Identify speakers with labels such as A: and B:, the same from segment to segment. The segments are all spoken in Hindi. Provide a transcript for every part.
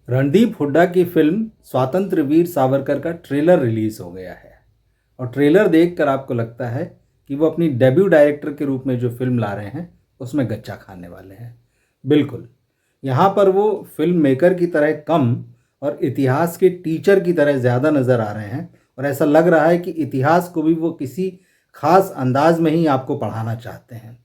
A: रणदीप हुड्डा की फिल्म स्वातंत्र वीर सावरकर का ट्रेलर रिलीज हो गया है और ट्रेलर देखकर आपको लगता है कि वो अपनी डेब्यू डायरेक्टर के रूप में जो फिल्म ला रहे हैं उसमें गच्चा खाने वाले हैं। बिल्कुल, यहाँ पर वो फिल्म मेकर की तरह कम और इतिहास के टीचर की तरह ज़्यादा नज़र आ रहे हैं और ऐसा लग रहा है कि इतिहास को भी वो किसी खास अंदाज में ही आपको पढ़ाना चाहते हैं।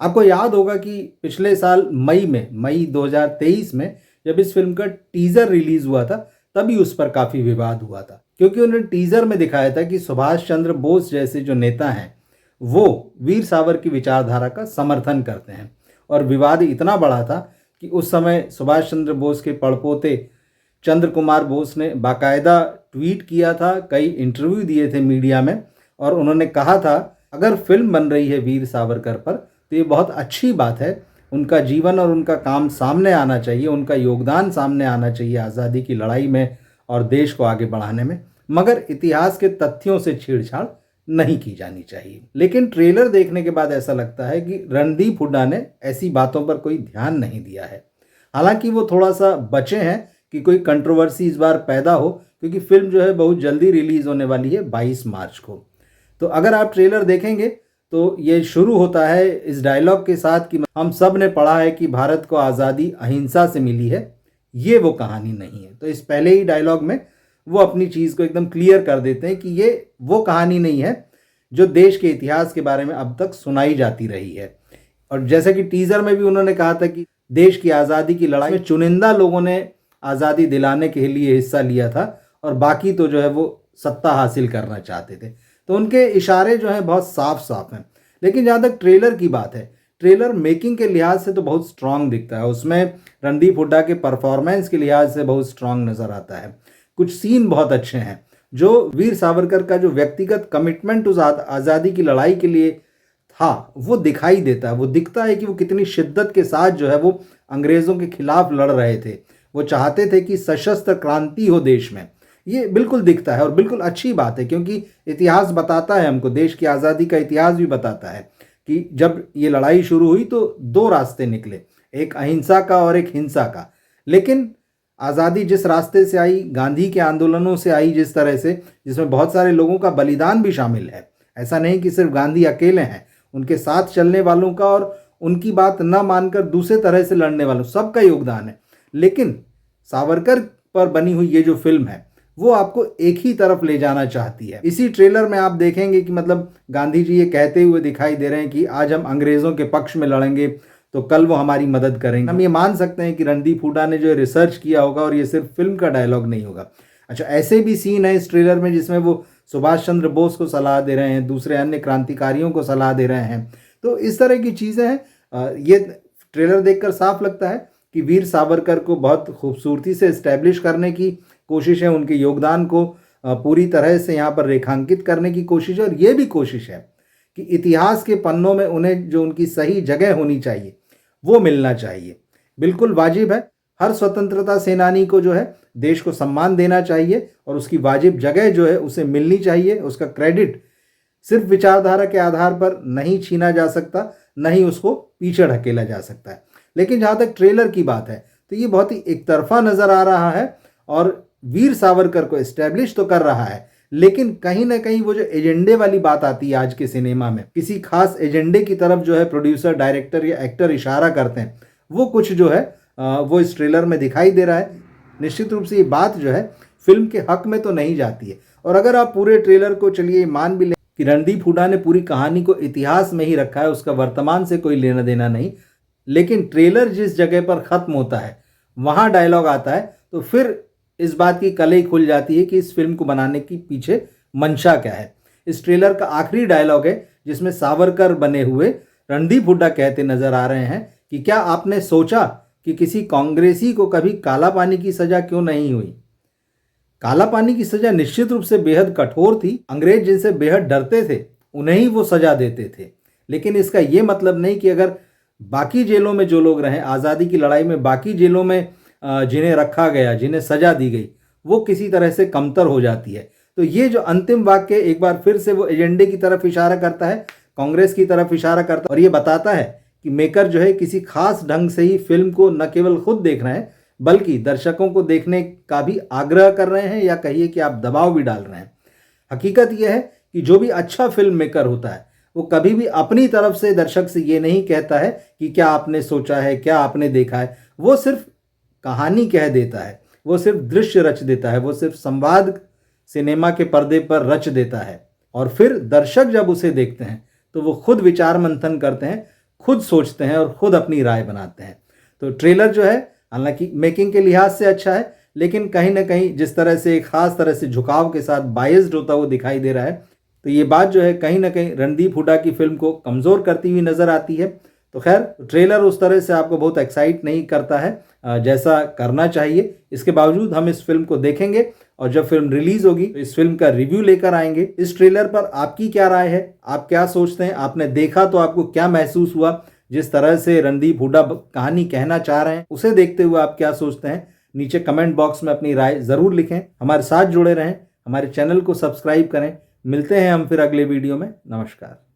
A: आपको याद होगा कि पिछले साल मई 2023 में जब इस फिल्म का टीज़र रिलीज़ हुआ था, तभी उस पर काफ़ी विवाद हुआ था, क्योंकि उन्होंने टीज़र में दिखाया था कि सुभाष चंद्र बोस जैसे जो नेता हैं वो वीर सावर की विचारधारा का समर्थन करते हैं। और विवाद इतना बड़ा था कि उस समय सुभाष चंद्र बोस के पड़पोते चंद्र कुमार बोस ने बाकायदा ट्वीट किया था, कई इंटरव्यू दिए थे मीडिया में, और उन्होंने कहा था अगर फिल्म बन रही है वीर सावरकर पर तो ये बहुत अच्छी बात है, उनका जीवन और उनका काम सामने आना चाहिए, उनका योगदान सामने आना चाहिए आज़ादी की लड़ाई में और देश को आगे बढ़ाने में, मगर इतिहास के तथ्यों से छेड़छाड़ नहीं की जानी चाहिए। लेकिन ट्रेलर देखने के बाद ऐसा लगता है कि रणदीप हुड्डा ने ऐसी बातों पर कोई ध्यान नहीं दिया है। हालांकि वो थोड़ा सा बचे हैं कि कोई कंट्रोवर्सी इस बार पैदा हो, क्योंकि फिल्म जो है बहुत जल्दी रिलीज़ होने वाली है 22 मार्च को। तो अगर आप ट्रेलर देखेंगे तो ये शुरू होता है इस डायलॉग के साथ कि हम सब ने पढ़ा है कि भारत को आज़ादी अहिंसा से मिली है, ये वो कहानी नहीं है। तो इस पहले ही डायलॉग में वो अपनी चीज़ को एकदम क्लियर कर देते हैं कि ये वो कहानी नहीं है जो देश के इतिहास के बारे में अब तक सुनाई जाती रही है। और जैसे कि टीज़र में भी उन्होंने कहा था कि देश की आज़ादी की लड़ाई में चुनिंदा लोगों ने आज़ादी दिलाने के लिए हिस्सा लिया था और बाकी तो जो है वो सत्ता हासिल करना चाहते थे। तो उनके इशारे जो हैं बहुत साफ साफ हैं। लेकिन जहाँ तक ट्रेलर की बात है, ट्रेलर मेकिंग के लिहाज से तो बहुत स्ट्रांग दिखता है, उसमें रणदीप हुड्डा के परफॉर्मेंस के लिहाज से बहुत स्ट्रांग नज़र आता है। कुछ सीन बहुत अच्छे हैं, जो वीर सावरकर का जो व्यक्तिगत कमिटमेंट उस आज़ादी की लड़ाई के लिए था वो दिखाई देता है। वो दिखता है कि वो कितनी शिद्दत के साथ जो है वो अंग्रेज़ों के खिलाफ लड़ रहे थे। वो चाहते थे कि सशस्त्र क्रांति हो देश में, ये बिल्कुल दिखता है और बिल्कुल अच्छी बात है, क्योंकि इतिहास बताता है हमको, देश की आज़ादी का इतिहास भी बताता है कि जब ये लड़ाई शुरू हुई तो दो रास्ते निकले, एक अहिंसा का और एक हिंसा का। लेकिन आज़ादी जिस रास्ते से आई, गांधी के आंदोलनों से आई, जिस तरह से, जिसमें बहुत सारे लोगों का बलिदान भी शामिल है, ऐसा नहीं कि सिर्फ गांधी अकेले हैं, उनके साथ चलने वालों का और उनकी बात न मानकर दूसरे तरह से लड़ने वालों सबका योगदान है। लेकिन सावरकर पर बनी हुई ये जो फिल्म है वो आपको एक ही तरफ ले जाना चाहती है। इसी ट्रेलर में आप देखेंगे कि मतलब गांधी जी ये कहते हुए दिखाई दे रहे हैं कि आज हम अंग्रेज़ों के पक्ष में लड़ेंगे तो कल वो हमारी मदद करेंगे। हम ये मान सकते हैं कि रणदीप हुड्डा ने जो रिसर्च किया होगा और ये सिर्फ फिल्म का डायलॉग नहीं होगा। अच्छा, ऐसे भी सीन है इस ट्रेलर में जिसमें वो सुभाष चंद्र बोस को सलाह दे रहे हैं, दूसरे अन्य क्रांतिकारियों को सलाह दे रहे हैं। तो इस तरह की चीज़ें हैं। ये ट्रेलर देखकर साफ लगता है कि वीर सावरकर को बहुत खूबसूरती से इस्टेब्लिश करने की कोशिश है, उनके योगदान को पूरी तरह से यहाँ पर रेखांकित करने की कोशिश है, और ये भी कोशिश है कि इतिहास के पन्नों में उन्हें जो उनकी सही जगह होनी चाहिए वो मिलना चाहिए। बिल्कुल वाजिब है, हर स्वतंत्रता सेनानी को जो है देश को सम्मान देना चाहिए और उसकी वाजिब जगह जो है उसे मिलनी चाहिए। उसका क्रेडिट सिर्फ विचारधारा के आधार पर नहीं छीना जा सकता, न ही उसको पीछे ढकेला जा सकता है। लेकिन जहाँ तक ट्रेलर की बात है तो ये बहुत ही एक तरफा नज़र आ रहा है और वीर सावरकर को एस्टेब्लिश तो कर रहा है, लेकिन कहीं ना कहीं वो जो एजेंडे वाली बात आती है आज के सिनेमा में, किसी खास एजेंडे की तरफ जो है प्रोड्यूसर, डायरेक्टर या एक्टर इशारा करते हैं, वो कुछ जो है वो इस ट्रेलर में दिखाई दे रहा है। निश्चित रूप से ये बात जो है फिल्म के हक में तो नहीं जाती है। और अगर आप पूरे ट्रेलर को चलिए मान भी लें कि रणदीप हुड्डा ने पूरी कहानी को इतिहास में ही रखा है, उसका वर्तमान से कोई लेना देना नहीं, लेकिन ट्रेलर जिस जगह पर ख़त्म होता है वहाँ डायलॉग आता है, तो फिर इस बात की कलई खुल जाती है कि इस फिल्म को बनाने की पीछे मंशा क्या है। इस ट्रेलर का आखिरी डायलॉग है जिसमें सावरकर बने हुए रणदीप हुड्डा कहते नजर आ रहे हैं कि क्या आपने सोचा कि किसी कांग्रेसी को कभी काला पानी की सज़ा क्यों नहीं हुई। काला पानी की सज़ा निश्चित रूप से बेहद कठोर थी, अंग्रेज जिनसे बेहद डरते थे उन्हें ही वो सज़ा देते थे। लेकिन इसका ये मतलब नहीं कि अगर बाकी जेलों में जो लोग रहें, आज़ादी की लड़ाई में बाकी जेलों में जिन्हें रखा गया, जिन्हें सज़ा दी गई, वो किसी तरह से कमतर हो जाती है। तो ये जो अंतिम वाक्य एक बार फिर से वो एजेंडे की तरफ इशारा करता है, कांग्रेस की तरफ इशारा करता है, और ये बताता है कि मेकर जो है किसी खास ढंग से ही फिल्म को न केवल खुद देख रहे हैं बल्कि दर्शकों को देखने का भी आग्रह कर रहे हैं, या कहिए कि आप दबाव भी डाल रहे हैं। हकीकत यह है कि जो भी अच्छा फिल्म मेकर होता है वो कभी भी अपनी तरफ से दर्शक से ये नहीं कहता है कि क्या आपने सोचा है, क्या आपने देखा है। वो सिर्फ कहानी कह देता है, वो सिर्फ दृश्य रच देता है, वो सिर्फ संवाद सिनेमा के पर्दे पर रच देता है। और फिर दर्शक जब उसे देखते हैं तो वो खुद विचार मंथन करते हैं, खुद सोचते हैं और खुद अपनी राय बनाते हैं। तो ट्रेलर जो है हालांकि मेकिंग के लिहाज से अच्छा है, लेकिन कहीं ना कहीं जिस तरह से एक खास तरह से झुकाव के साथ बायस्ड होता वो दिखाई दे रहा है, तो ये बात जो है कहीं ना कहीं रणदीप हुड्डा की फिल्म को कमज़ोर करती हुई नज़र आती है। तो खैर, ट्रेलर उस तरह से आपको बहुत एक्साइट नहीं करता है जैसा करना चाहिए। इसके बावजूद हम इस फिल्म को देखेंगे और जब फिल्म रिलीज होगी तो इस फिल्म का रिव्यू लेकर आएंगे। इस ट्रेलर पर आपकी क्या राय है, आप क्या सोचते हैं, आपने देखा तो आपको क्या महसूस हुआ, जिस तरह से रणदीप हुड्डा कहानी कहना चाह रहे हैं उसे देखते हुए आप क्या सोचते हैं, नीचे कमेंट बॉक्स में अपनी राय ज़रूर लिखें। हमारे साथ जुड़े रहें, हमारे चैनल को सब्सक्राइब करें। मिलते हैं हम फिर अगले वीडियो में। नमस्कार।